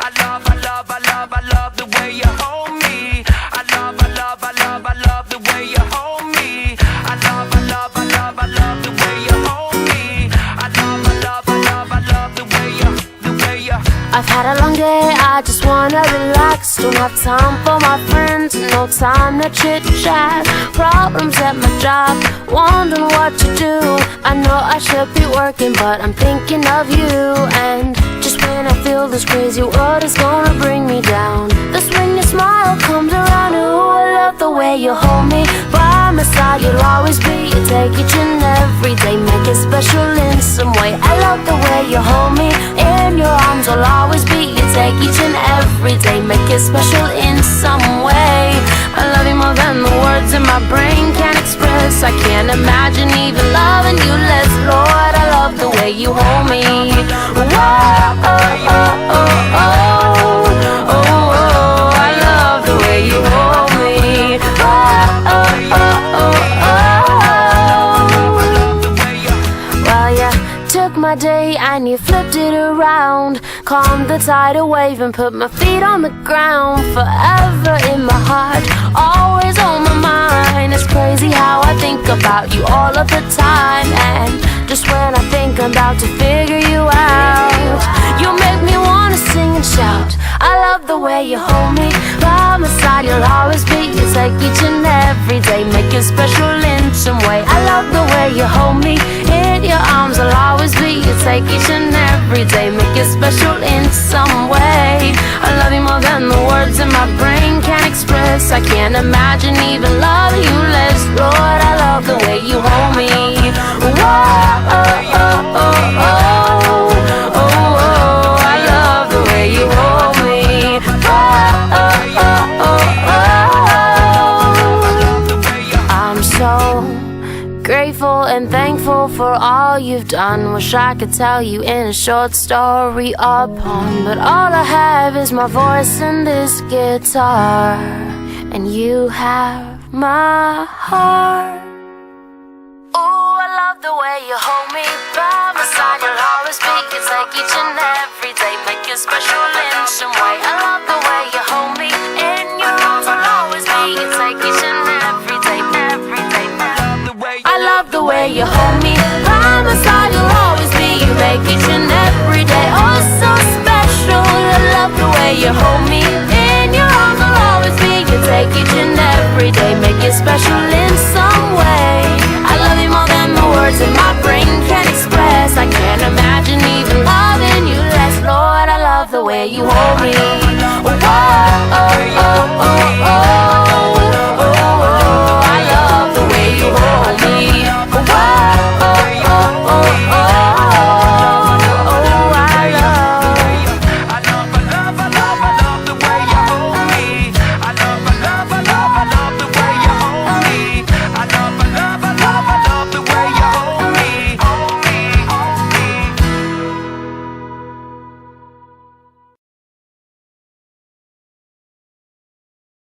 I love, I love, I love, I love the way you hold me. I love, I love, I love, I love the way you hold me. I love, I love, I love, I love the way you hold me. I love, I love, I love, I love the way you. I've had a long day, I just wanna relax. Don't have time for my friends, no time to chit chat. Problems at my job, wondering what to do. I know I should be working, but I'm thinking of you. And just when I feel this crazy world is gonna bring me down, that's when your smile comes around. Ooh, I love the way you hold me. By my side you'll always be. You take each and every day, make it special in some way. I love the way you hold me. In your arms I'll always be. You take each and every day, make it special in some way. I love you more than the words in my brain can express. I can't imagine even loving you less. Lord, I love the way you hold me. Whoa, oh, oh, oh, oh, oh, oh, I love the way you hold me. Oh, oh, oh, oh, oh. Well, you took my day and you flipped it around, calmed the tidal wave and put my feet on the ground. Forever in my heart, always on my mind. It's crazy how I think about you all of the time. And just when I think I'm about to figure you out, you make me wanna sing and shout. I love the way you hold me. By my side you'll always be. You take each and every day, make it special in some way. I love the way you hold me. In your arms I'll always be. You take each and every day, make it special in some way. I love you more than the words in my brain can express. I can't imagine even loving you less. Lord, I love the way you hold me. Whoa, oh, oh, oh, oh, oh, oh, I love the way you hold me. Oh, oh, oh, oh, oh. I'm so grateful and thankful for all you've done. Wish I could tell you in a short story or poem, but all I have is my voice and this guitar, and you have my heart. Ooh, I love the way you hold me. By my side you'll always be. You take each and every day, make it special in some way. I love the way you hold me. In your arms I'll always be. You take each and every day, every day. I love the way you hold me. By my side you'll always be. You make each and every day oh so special. I love the way you hold me. In your arms I'll always be. You take each and every day, make it special in some way. I love you more than the words in my brain can express. I can't imagine even loving you less. Lord, I love the way you hold me. Whoa, oh,